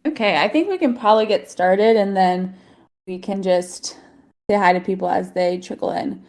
Okay, I think we can probably get started and then we can just say hi to people as they trickle in.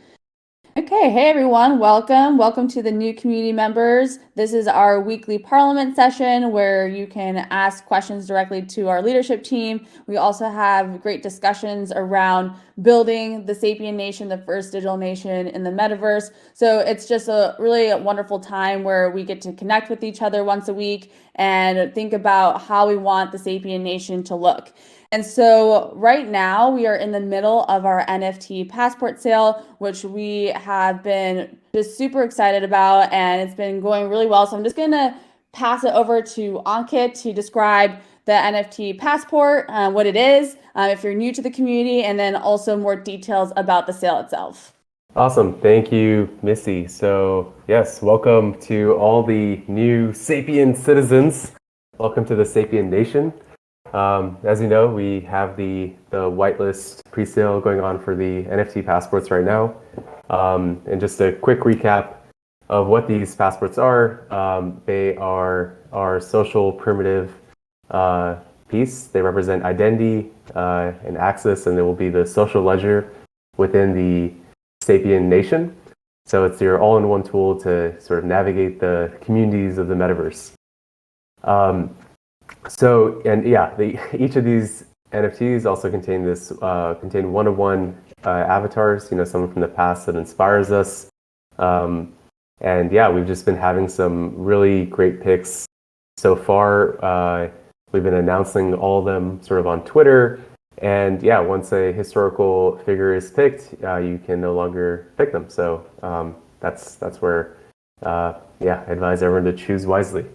Okay, hey everyone, welcome. Welcome to the new community members. This is our weekly parliament session where you can ask questions directly to our leadership team. We also have great discussions around building the Sapien Nation, the first digital nation in the metaverse. So it's just a really wonderful time where we get to connect with each other once a week and think about how we want the Sapien Nation to look. And so right now we are in the middle of our NFT passport sale, which we have been just super excited about, and it's been going really well. So I'm just going to pass it over to Ankit to describe the NFT passport, what it is, if you're new to the community, and then also more details about the sale itself. Awesome. Thank you, Missy. So, yes, welcome to all the new Sapien citizens. Welcome to the Sapien Nation. As you know, we have the whitelist pre-sale going on for the NFT passports right now. And just a quick recap of what these passports are. They are our social primitive piece. They represent identity and access, and they will be the social ledger within the Sapien Nation. So it's your all-in-one tool to sort of navigate the communities of the metaverse. Each of these NFTs also contain one-on-one avatars. Someone from the past that inspires us. We've just been having some really great picks so far. We've been announcing all of them sort of on Twitter. And yeah, once a historical figure is picked, you can no longer pick them. So that's where, I advise everyone to choose wisely.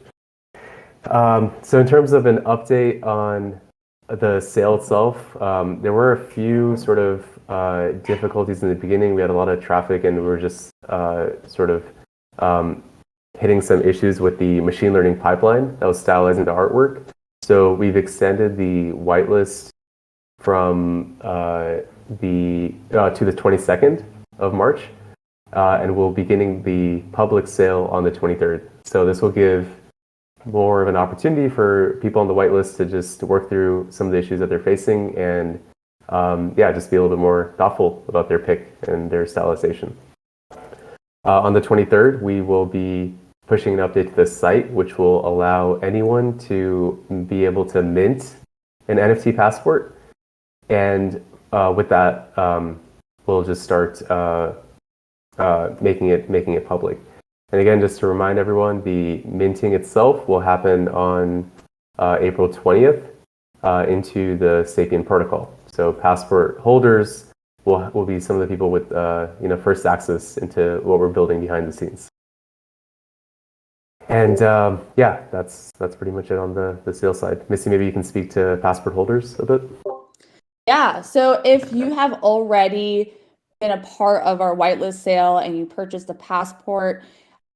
So in terms of an update on the sale itself, there were a few sort of difficulties in the beginning. We had a lot of traffic, and we were just hitting some issues with the machine learning pipeline that was stylizing the artwork. So we've extended the whitelist from to the 22nd of March, and we'll be beginning the public sale on the 23rd. So this will give more of an opportunity for people on the whitelist to just work through some of the issues that they're facing and just be a little bit more thoughtful about their pick and their stylization. On the 23rd, we will be pushing an update to the site, which will allow anyone to be able to mint an NFT passport. And with that, we'll just start making it public. And again, just to remind everyone, the minting itself will happen on April 20th into the Sapien protocol. So passport holders will be some of the people with first access into what we're building behind the scenes. And that's pretty much it on the sales side. Missy, maybe you can speak to passport holders a bit. Yeah, so if you have already been a part of our whitelist sale and you purchased a passport,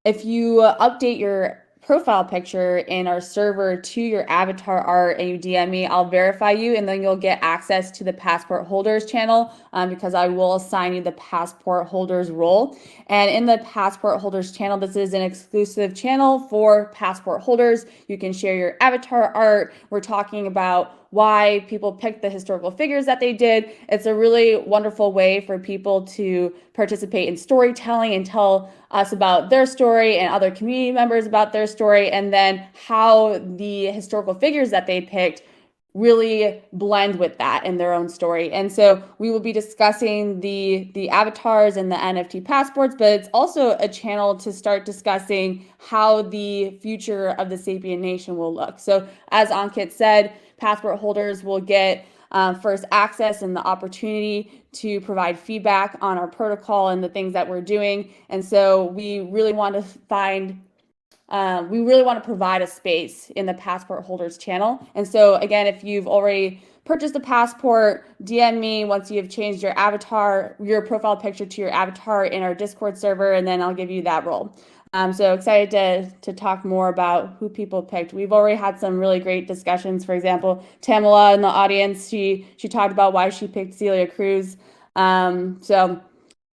if you update your profile picture in our server to your avatar art and you DM me, I'll verify you, and then you'll get access to the passport holders channel because I will assign you the passport holders role. And in the passport holders channel, this is an exclusive channel for passport holders. You can share your avatar art. We're talking about why people picked the historical figures that they did. It's a really wonderful way for people to participate in storytelling and tell us about their story and other community members about their story, and then how the historical figures that they picked really blend with that in their own story. And so we will be discussing the avatars and the NFT passports, but it's also a channel to start discussing how the future of the Sapien Nation will look. So as Ankit said, passport holders will get first access and the opportunity to provide feedback on our protocol and the things that we're doing. And so we really want to provide a space in the passport holders channel. And so again, if you've already purchased a passport, DM me once you've changed your avatar, your profile picture to your avatar in our Discord server, and then I'll give you that role. So excited to talk more about who people picked. We've already had some really great discussions. For example, Tamala in the audience, she talked about why she picked Celia Cruz. So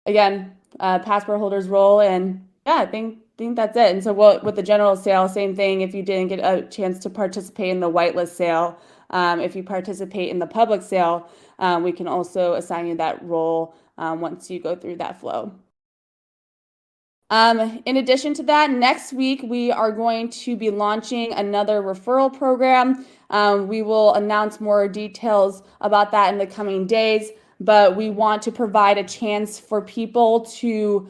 again, passport holders role, and yeah, I think that's it. And so with the general sale, same thing. If you didn't get a chance to participate in the whitelist sale, if you participate in the public sale, we can also assign you that role once you go through that flow. In addition to that, next week we are going to be launching another referral program. We will announce more details about that in the coming days, but we want to provide a chance for people to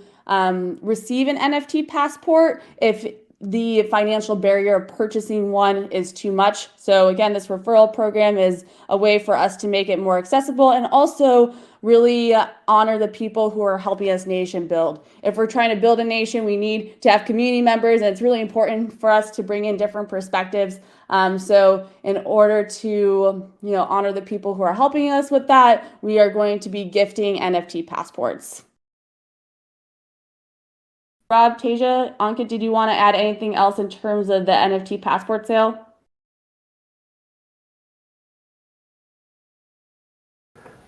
receive an NFT passport if the financial barrier of purchasing one is too much. So again, this referral program is a way for us to make it more accessible and also really honor the people who are helping us nation build. If we're trying to build a nation, we need to have community members, and it's really important for us to bring in different perspectives. So in order to honor the people who are helping us with that, we are going to be gifting NFT passports. Rob, Tasia, Ankit, did you want to add anything else in terms of the NFT passport sale?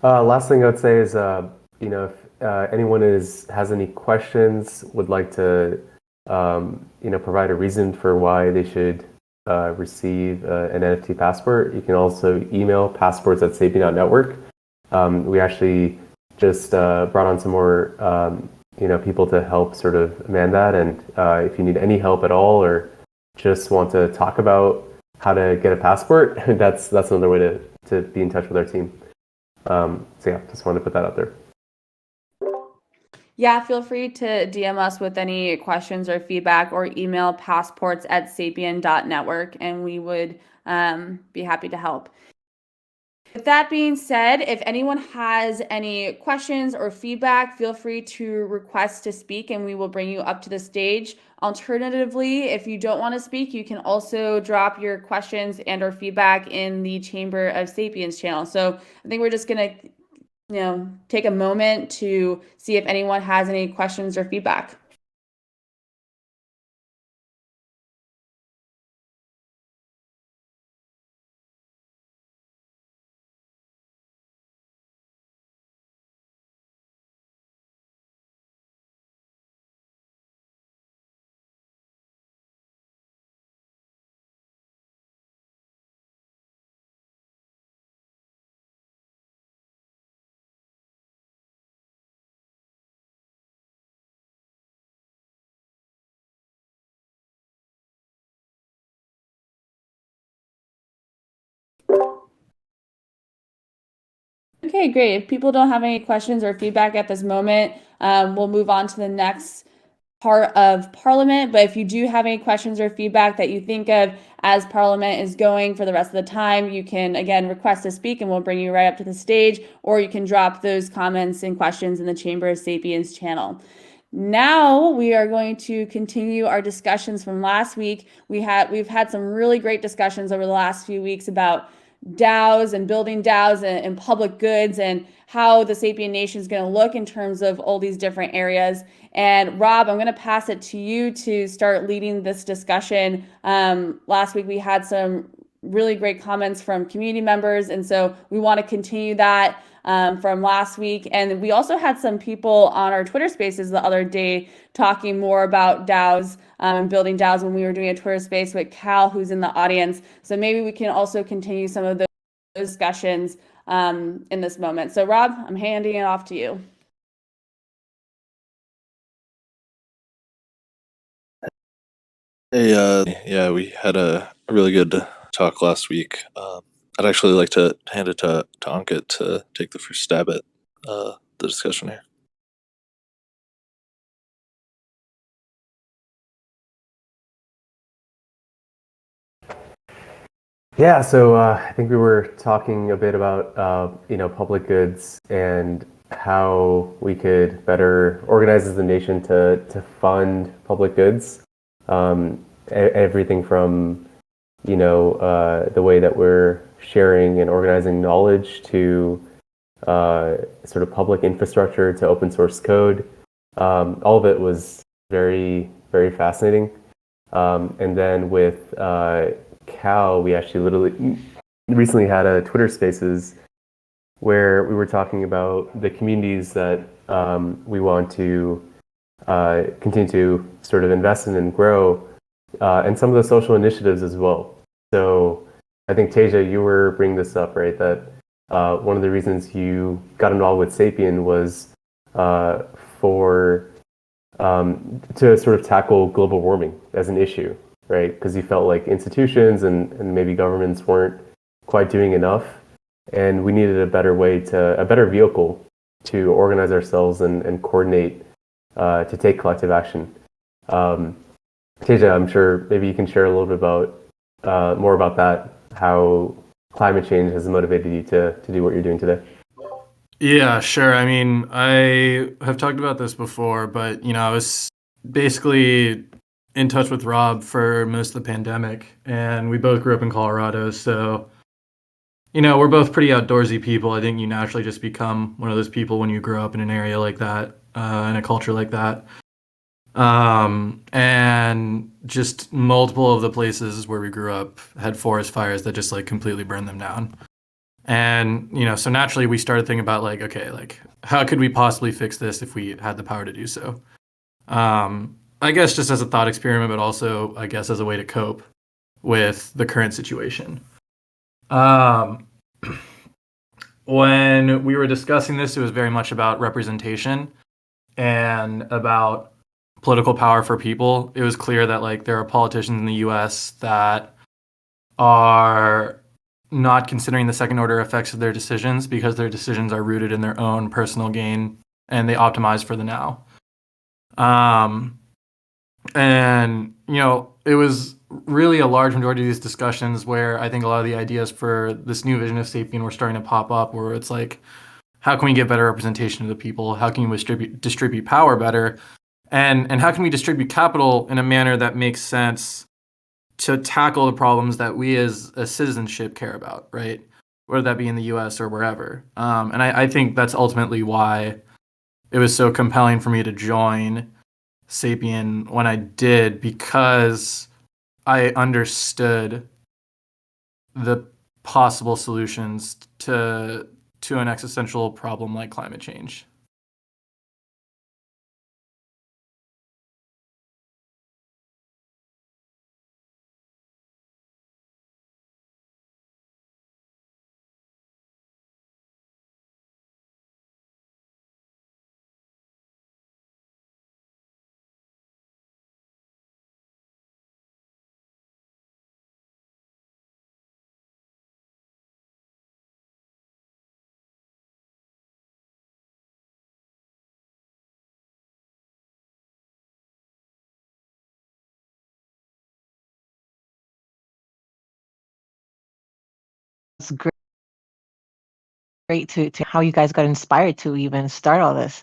Last thing I would say is, if anyone has any questions, would like to, provide a reason for why they should receive an NFT passport, you can also email passports@sapien.network. We actually just brought on some more, people to help sort of man that. And if you need any help at all, or just want to talk about how to get a passport, that's another way to be in touch with our team. So yeah, just wanted to put that out there. Yeah, feel free to DM us with any questions or feedback, or email passports@sapien.network, and we would be happy to help. With that being said, if anyone has any questions or feedback, feel free to request to speak and we will bring you up to the stage. Alternatively, if you don't want to speak, you can also drop your questions and or feedback in the Chamber of Sapiens channel. So I think we're just going to take a moment to see if anyone has any questions or feedback. Okay, great. If people don't have any questions or feedback at this moment, we'll move on to the next part of Parliament. But if you do have any questions or feedback that you think of as Parliament is going for the rest of the time, you can, again, request to speak and we'll bring you right up to the stage, or you can drop those comments and questions in the Chamber of Sapiens channel. Now we are going to continue our discussions from last week. We've had some really great discussions over the last few weeks about DAOs and building DAOs and public goods, and how the Sapien Nation is going to look in terms of all these different areas. And Rob, I'm going to pass it to you to start leading this discussion. Last week we had some really great comments from community members, and so we want to continue that from last week. And we also had some people on our Twitter Spaces the other day talking more about DAOs and building DAOs when we were doing a Twitter Space with Cal, who's in the audience. So maybe we can also continue some of those discussions in this moment. So Rob, I'm handing it off to you. Hey, yeah, we had a really good talk last week. I'd actually like to hand it to Ankit to take the first stab at the discussion here. Yeah, so I think we were talking a bit about public goods and how we could better organize as a nation to fund public goods. Everything from the way that we're sharing and organizing knowledge to sort of public infrastructure to open source code. All of it was very, very fascinating. And then with Cal, we actually literally recently had a Twitter Spaces where we were talking about the communities that we want to continue to sort of invest in and grow, and some of the social initiatives as well. So I think Tasia, you were bringing this up, right? That one of the reasons you got involved with Sapien was for to sort of tackle global warming as an issue, right? Because you felt like institutions and maybe governments weren't quite doing enough, and we needed a better vehicle to organize ourselves and coordinate to take collective action. Um, Teja, I'm sure maybe you can share a little bit about more about that, how climate change has motivated you to do what you're doing today. Yeah, sure. I mean, I have talked about this before, but I was basically in touch with Rob for most of the pandemic, and we both grew up in Colorado, so we're both pretty outdoorsy people. I think you naturally just become one of those people when you grow up in an area like that, in a culture like that. And just multiple of the places where we grew up had forest fires that just like completely burned them down. And, so naturally we started thinking about like, okay, like how could we possibly fix this if we had the power to do so? I guess just as a thought experiment, but also I guess as a way to cope with the current situation. Um, when we were discussing this, it was very much about representation and about political power for people. It was clear that like there are politicians in the US that are not considering the second order effects of their decisions because their decisions are rooted in their own personal gain and they optimize for the now. And it was really a large majority of these discussions where I think a lot of the ideas for this new vision of Sapien were starting to pop up, where it's like, how can we get better representation of the people? How can we distribute power better? And how can we distribute capital in a manner that makes sense to tackle the problems that we as a citizenship care about, right? Whether that be in the US or wherever. And I think that's ultimately why it was so compelling for me to join Sapien when I did, because I understood the possible solutions to an existential problem like climate change. It's great to how you guys got inspired to even start all this.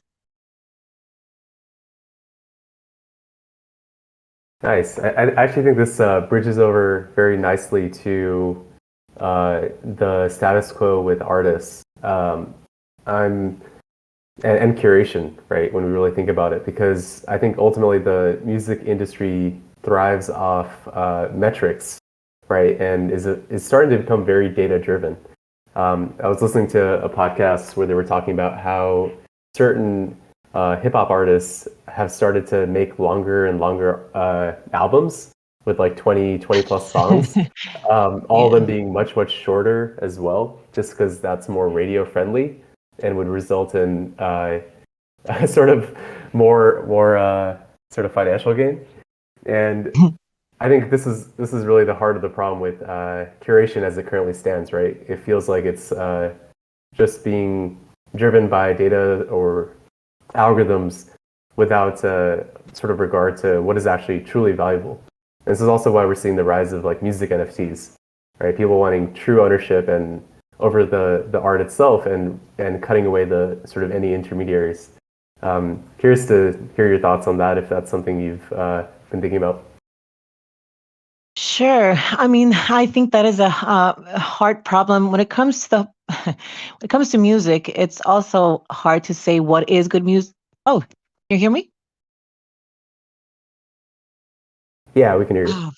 Nice. I actually think this bridges over very nicely to the status quo with artists. I'm and curation, right? When we really think about it, because I think ultimately the music industry thrives off metrics, right? And is starting to become very data driven. I was listening to a podcast where they were talking about how certain hip hop artists have started to make longer and longer albums with like 20 plus songs, all of them being much, much shorter as well, just because that's more radio friendly and would result in sort of more sort of financial gain. And I think this is really the heart of the problem with curation as it currently stands, right? It feels like it's just being driven by data or algorithms without sort of regard to what is actually truly valuable. And this is also why we're seeing the rise of like music NFTs, right? People wanting true ownership and over the art itself and cutting away the sort of any intermediaries. Curious to hear your thoughts on that, if that's something you've been thinking about. Sure. I mean, I think that is a hard problem when it comes to when it comes to music. It's also hard to say what is good music. Oh, you hear me? Yeah, we can hear you. Oh,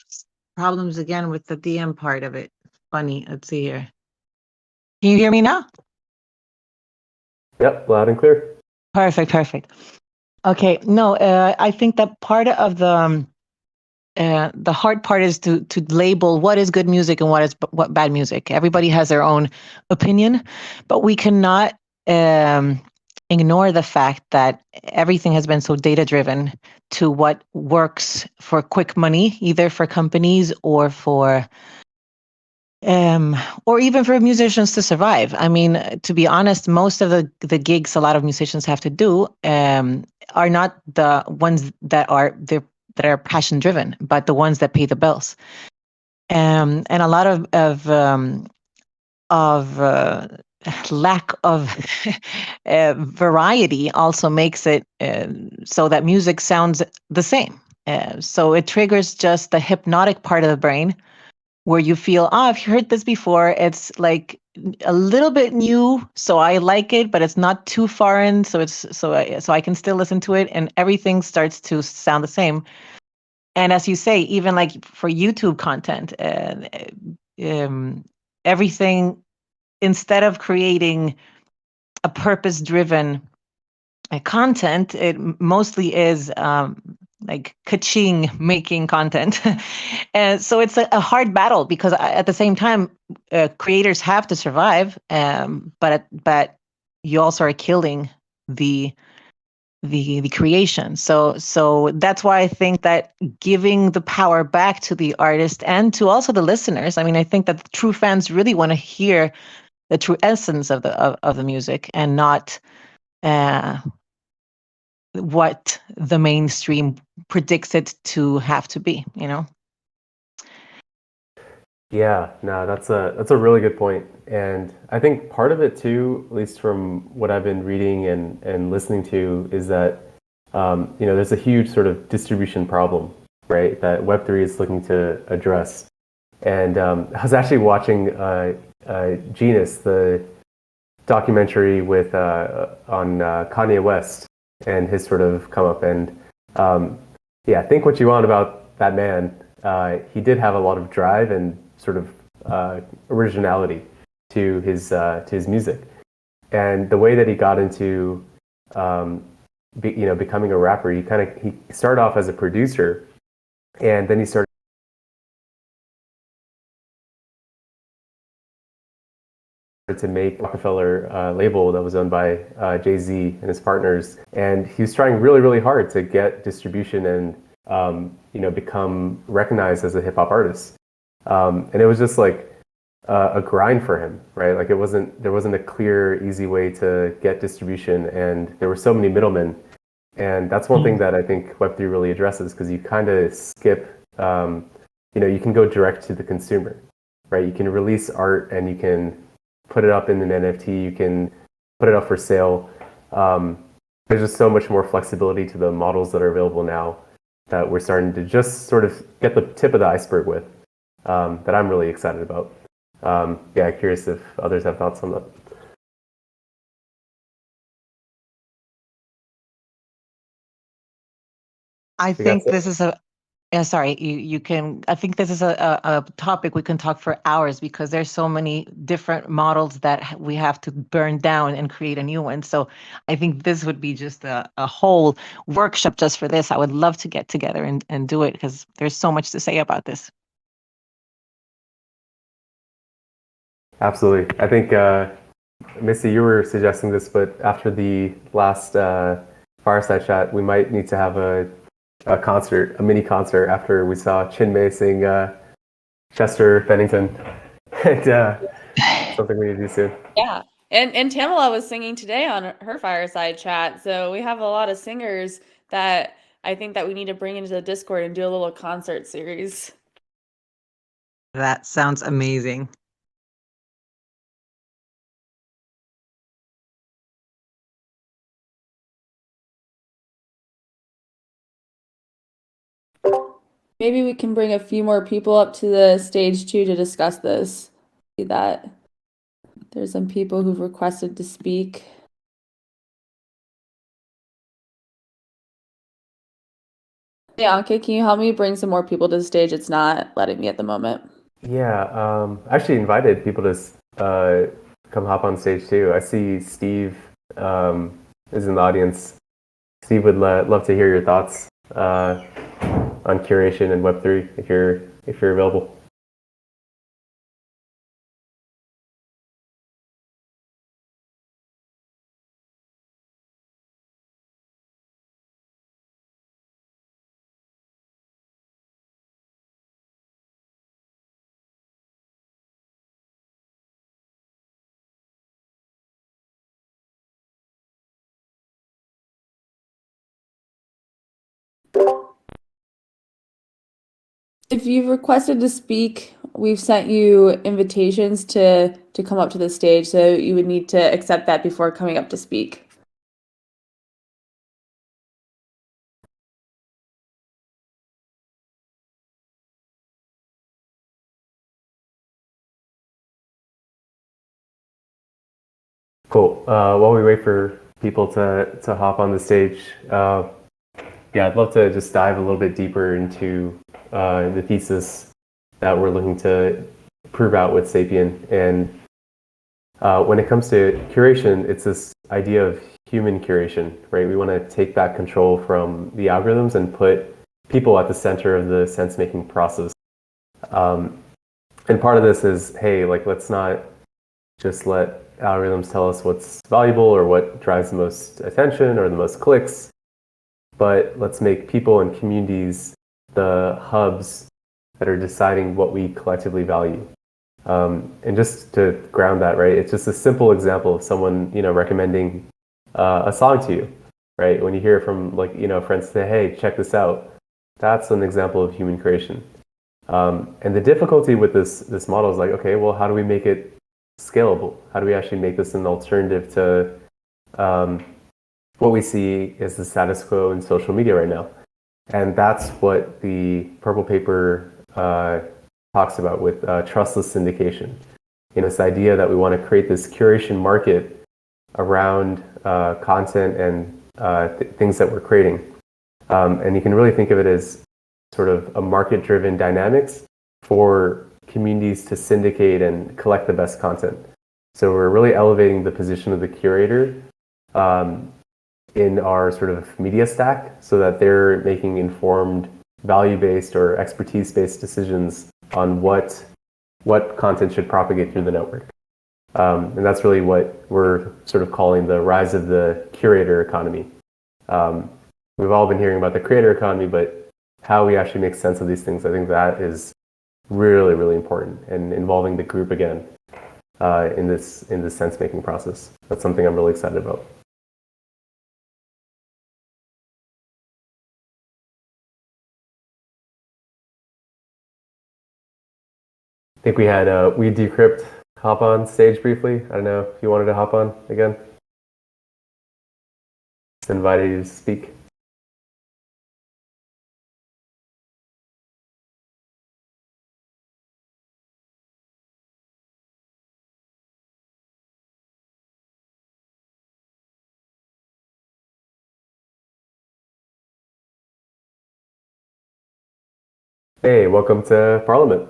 problems again with the DM part of it. Funny. Let's see here. Can you hear me now? Yep, loud and clear. Perfect. Okay. No, I think that part of the the hard part is to label what is good music and what bad music. Everybody has their own opinion, but we cannot ignore the fact that everything has been so data driven to what works for quick money, either for companies or even for musicians to survive. I mean, to be honest, most of the gigs a lot of musicians have to do are not the ones that are passion driven, but the ones that pay the bills. And a lot of lack of variety also makes it so that music sounds the same. So it triggers just the hypnotic part of the brain where you feel, oh, I've heard this before. It's like a little bit new, so I like it, but it's not too foreign, so I can still listen to it, and everything starts to sound the same. And as you say, even like for YouTube content, everything, instead of creating a purpose-driven content, it mostly is like ka-ching making content. And so it's a hard battle because at the same time, creators have to survive, but you also are killing the creation. So that's why I think that giving the power back to the artist and to also the listeners. I mean, I think that the true fans really want to hear the true essence of the music and not what the mainstream predicts it to have to be, you know? Yeah, no, that's a really good point. And I think part of it too, at least from what I've been reading and listening to, is that there's a huge sort of distribution problem, right? That Web3 is looking to address. And I was actually watching Genius, the documentary with on Kanye West and his sort of come up. And think what you want about that man. He did have a lot of drive and sort of originality to his music, and the way that he got into becoming a rapper. He started off as a producer, and then he started to make Rockefeller label that was owned by Jay-Z and his partners, and he was trying really, really hard to get distribution and become recognized as a hip hop artist. And it was just like a grind for him, right? Like there wasn't a clear, easy way to get distribution, and there were so many middlemen. And that's one thing that I think Web3 really addresses, because you kind of skip, you can go direct to the consumer, right? You can release art and you can put it up in an NFT, you can put it up for sale. There's just so much more flexibility to the models that are available now that we're starting to just sort of get the tip of the iceberg with, that I'm really excited about. Curious if others have thoughts on that. I think this is you can, I think this is a topic we can talk for hours, because there's so many different models that we have to burn down and create a new one. So I think this would be just a whole workshop just for this. I would love to get together and do it, because there's so much to say about this. Absolutely. I think, Missy, you were suggesting this, but after the last fireside chat, we might need to have a mini concert after we saw Chinmay sing Chester Bennington. And something we need to do soon. Yeah. And Tamala was singing today on her fireside chat. So we have a lot of singers that I think that we need to bring into the Discord and do a little concert series. That sounds amazing. Maybe we can bring a few more people up to the stage too to discuss this. See that there's some people who've requested to speak. Bianca, can you help me bring some more people to the stage? It's not letting me at the moment. Yeah, I actually invited people to come hop on stage too. I see Steve is in the audience. Steve would love to hear your thoughts on on curation and Web3 if you're available. If you've requested to speak, we've sent you invitations to come up to the stage, so you would need to accept that before coming up to speak. Cool. While we wait for people to hop on the stage, yeah, I'd love to just dive a little bit deeper into the thesis that we're looking to prove out with Sapien. And when it comes to curation, it's this idea of human curation, right? We want to take back control from the algorithms and put people at the center of the sense-making process. And part of this is, hey, like, let's not just let algorithms tell us what's valuable or what drives the most attention or the most clicks, but let's make people and communities the hubs that are deciding what we collectively value. And just to ground that, right, it's just a simple example of someone, recommending a song to you, right? When you hear from friends say, hey, check this out, that's an example of human creation. And the difficulty with this model is like, okay, well, how do we make it scalable? How do we actually make this an alternative to what we see as the status quo in social media right now? And that's what the purple paper talks about with trustless syndication. This idea that we want to create this curation market around content and things that we're creating. And you can really think of it as sort of a market-driven dynamics for communities to syndicate and collect the best content. So we're really elevating the position of the curator in our sort of media stack so that they're making informed, value-based or expertise-based decisions on what content should propagate through the network. And that's really what we're sort of calling the rise of the curator economy. We've all been hearing about the creator economy, but how we actually make sense of these things, I think that is really, really important, and involving the group again in this sense-making process. That's something I'm really excited about. I think we had We Decrypt hop on stage briefly. I don't know if you wanted to hop on again. Just invited you to speak. Hey, welcome to Parliament.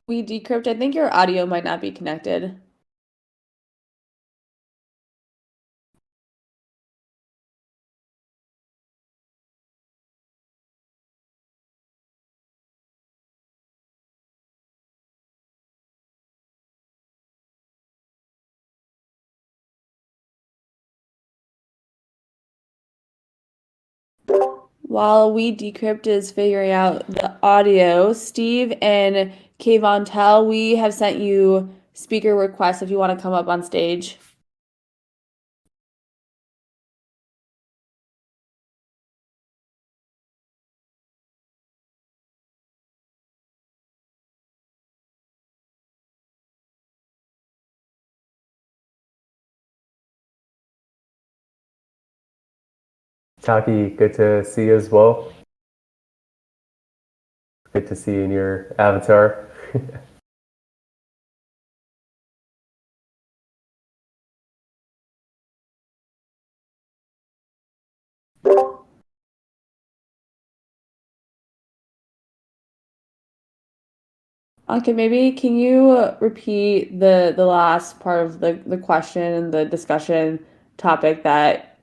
We Decrypt, I think your audio might not be connected. While We Decrypt is figuring out the audio, Steve and Kayvon Tell, we have sent you speaker requests if you want to come up on stage. Taki, good to see you as well. Good to see you in your avatar. Okay, maybe can you repeat the last part of the question, the discussion topic that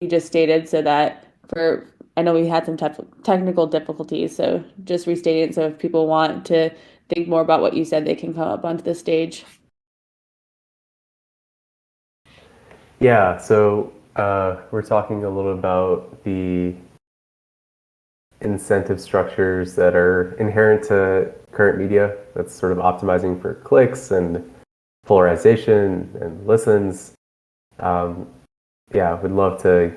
you just stated so that for I know we had some technical difficulties, so just restate it so if people want to think more about what you said, they can come up onto the stage. Yeah, so we're talking a little about the incentive structures that are inherent to current media that's sort of optimizing for clicks and polarization and listens. Um, yeah, would love to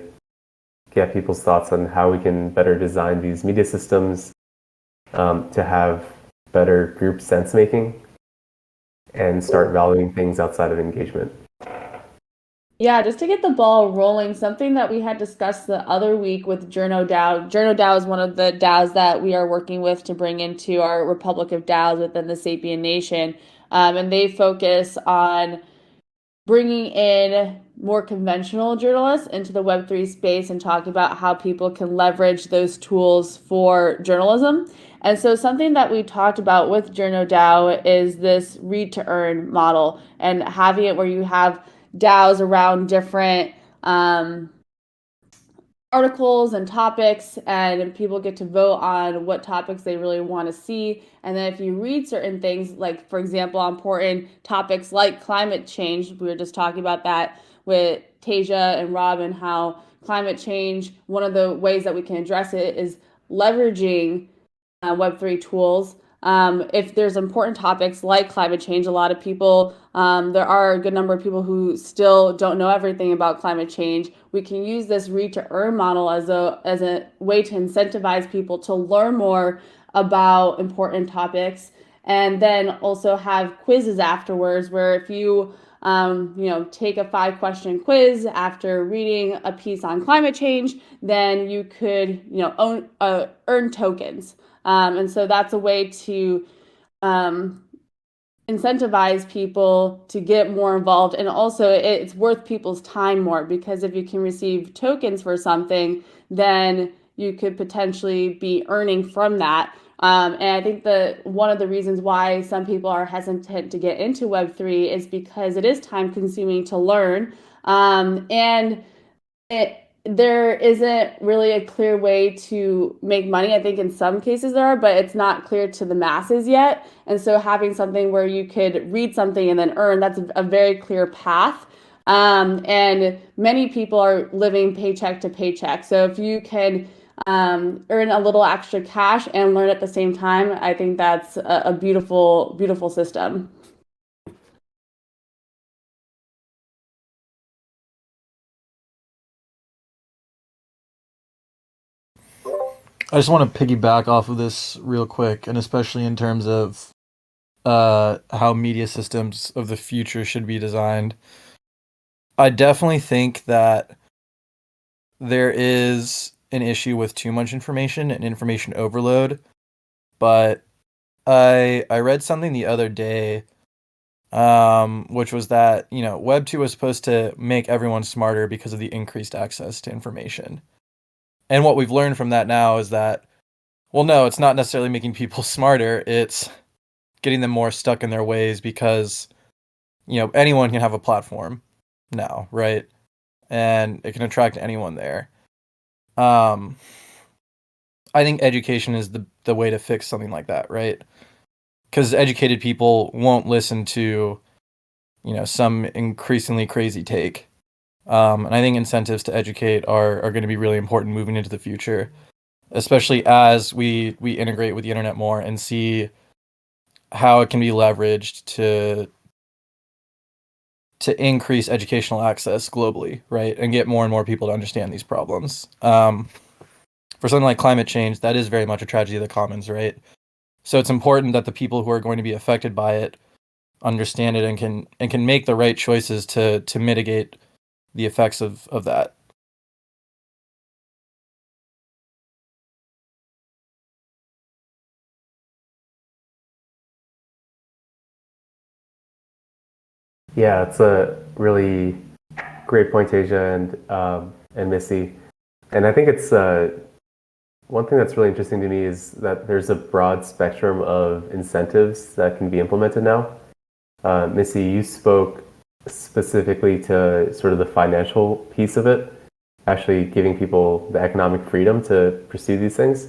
get people's thoughts on how we can better design these media systems to have better group sense making and start valuing things outside of engagement. Yeah, just to get the ball rolling, something that we had discussed the other week with Journo DAO. Journo DAO is one of the DAOs that we are working with to bring into our Republic of DAOs within the Sapien Nation. And they focus on bringing in more conventional journalists into the Web3 space and talking about how people can leverage those tools for journalism. And so something that we talked about with Journo DAO is this read to earn model and having it where you have DAOs around different articles and topics, and people get to vote on what topics they really want to see. And then if you read certain things, like for example, important topics like climate change, we were just talking about that with Tasia and Robin, how climate change, one of the ways that we can address it is leveraging Web3 tools. If there's important topics like climate change, a lot of people, there are a good number of people who still don't know everything about climate change. We can use this read to earn model as a way to incentivize people to learn more about important topics, and then also have quizzes afterwards where if you take a 5-question quiz after reading a piece on climate change, then you could, earn tokens. And so that's a way to um, incentivize people to get more involved. And also, it's worth people's time more because if you can receive tokens for something, then you could potentially be earning from that. And I think that one of the reasons why some people are hesitant to get into Web3 is because it is time consuming to learn. And there isn't really a clear way to make money. I think in some cases there are, but it's not clear to the masses yet. And so having something where you could read something and then earn, that's a very clear path. And many people are living paycheck to paycheck. So if you can earn a little extra cash and learn at the same time, I think that's a beautiful, beautiful system. I just want to piggyback off of this real quick, and especially in terms of how media systems of the future should be designed. I definitely think that there is an issue with too much information and information overload, but I read something the other day, which was that, Web 2 was supposed to make everyone smarter because of the increased access to information. And what we've learned from that now is that, well, no, it's not necessarily making people smarter, it's getting them more stuck in their ways because, anyone can have a platform now, right? And it can attract anyone there. I think education is the way to fix something like that, right? Because educated people won't listen to, some increasingly crazy take. And I think incentives to educate are going to be really important moving into the future, especially as we integrate with the internet more and see how it can be leveraged to increase educational access globally, right? And get more and more people to understand these problems. For something like climate change, that is very much a tragedy of the commons, right? So it's important that the people who are going to be affected by it understand it and can make the right choices to mitigate the effects of that. Yeah, it's a really great point, Asia and Missy. And I think it's one thing that's really interesting to me is that there's a broad spectrum of incentives that can be implemented now. Missy, you spoke specifically to sort of the financial piece of it, actually giving people the economic freedom to pursue these things.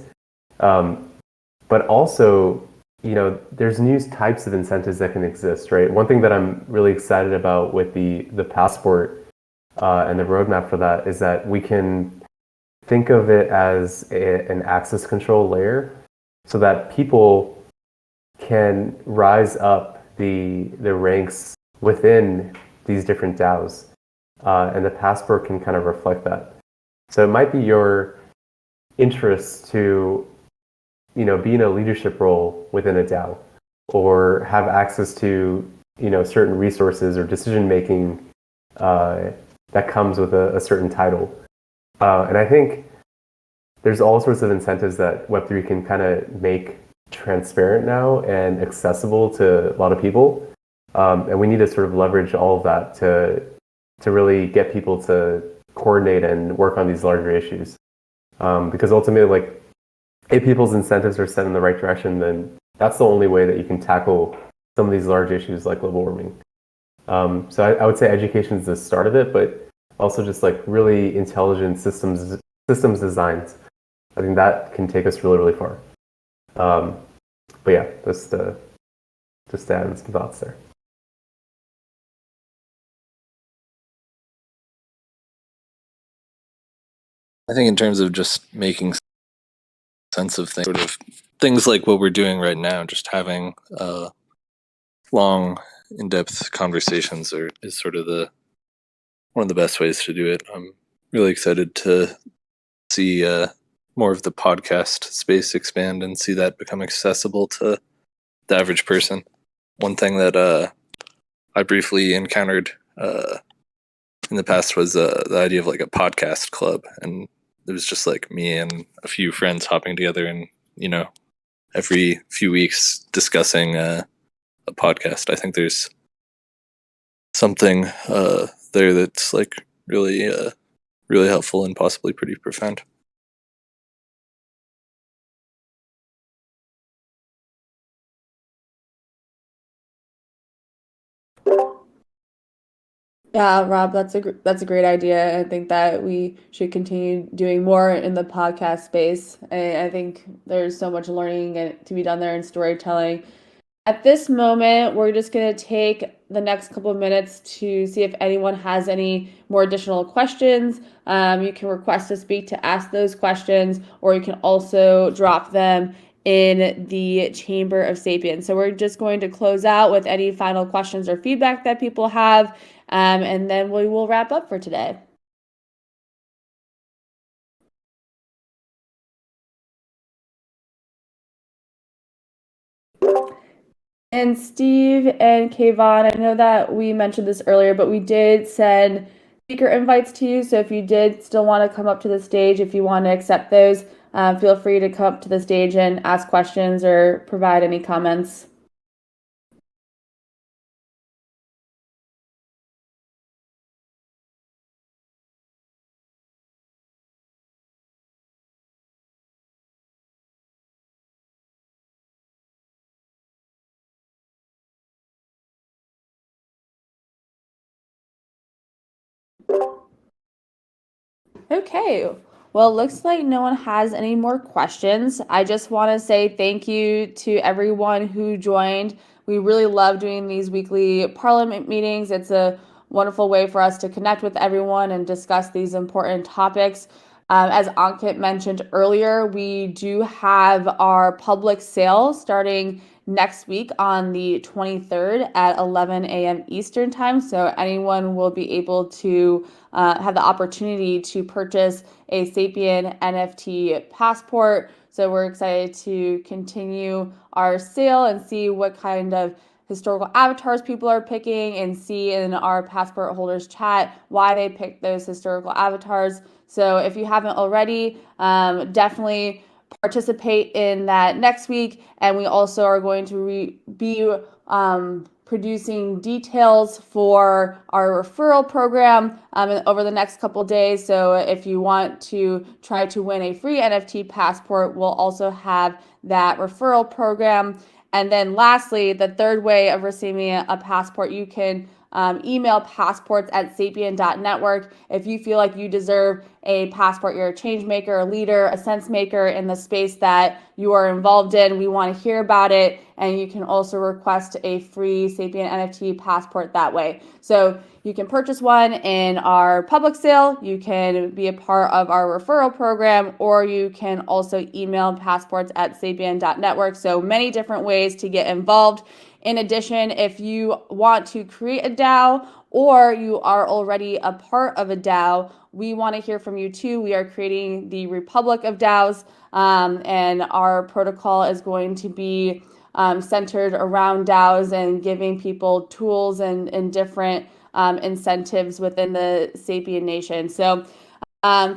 But also, there's new types of incentives that can exist, right? One thing that I'm really excited about with the passport and the roadmap for that is that we can think of it as an access control layer so that people can rise up the ranks within these different DAOs. And the passport can kind of reflect that. So it might be your interest to be in a leadership role within a DAO or have access to certain resources or decision making that comes with a certain title. And I think there's all sorts of incentives that Web3 can kind of make transparent now and accessible to a lot of people. And we need to sort of leverage all of that to really get people to coordinate and work on these larger issues. Because ultimately, like, if people's incentives are set in the right direction, then that's the only way that you can tackle some of these large issues like global warming. So I would say education is the start of it, but also just like really intelligent systems designs. I think that can take us really, really far. But yeah, just to add some thoughts there. I think in terms of just making sense of things, sort of things like what we're doing right now, just having long, in-depth conversations is sort of one of the best ways to do it. I'm really excited to see more of the podcast space expand and see that become accessible to the average person. One thing that I briefly encountered in the past was the idea of like a podcast club, and it was just like me and a few friends hopping together and every few weeks discussing a podcast. I think there's something there that's like really really helpful and possibly pretty profound. Yeah, Rob, that's a great idea. I think that we should continue doing more in the podcast space. I think there's so much learning to be done there in storytelling. At this moment, we're just going to take the next couple of minutes to see if anyone has any more additional questions. You can request to speak to ask those questions, or you can also drop them in the Chamber of Sapien. So we're just going to close out with any final questions or feedback that people have, and then we will wrap up for today. And Steve and Kayvon, I know that we mentioned this earlier, but we did send speaker invites to you. So if you did still want to come up to the stage, if you want to accept those, feel free to come up to the stage and ask questions or provide any comments. Okay. Well, it looks like no one has any more questions. I just want to say thank you to everyone who joined. We really love doing these weekly Parliament meetings. It's a wonderful way for us to connect with everyone and discuss these important topics. As Ankit mentioned earlier, we do have our public sale starting next week on the 23rd at 11 a.m. Eastern Time. So anyone will be able to have the opportunity to purchase a Sapien NFT passport. So we're excited to continue our sale and see what kind of historical avatars people are picking, and see in our passport holders chat why they picked those historical avatars. So if you haven't already, definitely participate in that next week. And we also are going to be producing details for our referral program over the next couple days. So if you want to try to win a free NFT passport, we'll also have that referral program. And then lastly, the third way of receiving a passport, you can email passports@sapien.network. If you feel like you deserve a passport, you're a change maker, a leader, a sense maker in the space that you are involved in, we want to hear about it. And you can also request a free Sapien NFT passport that way. So you can purchase one in our public sale, you can be a part of our referral program, or you can also email passports@sapien.network. So many different ways to get involved. In addition, if you want to create a DAO or you are already a part of a DAO, we want to hear from you too. We are creating the Republic of DAOs, and our protocol is going to be centered around DAOs and giving people tools and different incentives within the Sapien Nation. So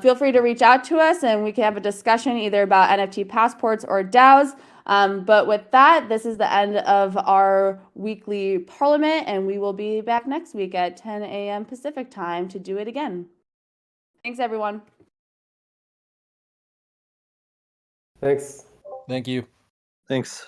feel free to reach out to us and we can have a discussion either about NFT passports or DAOs. But with that, this is the end of our weekly Parliament, and we will be back next week at 10 a.m. Pacific time to do it again. Thanks, everyone. Thanks. Thank you. Thanks.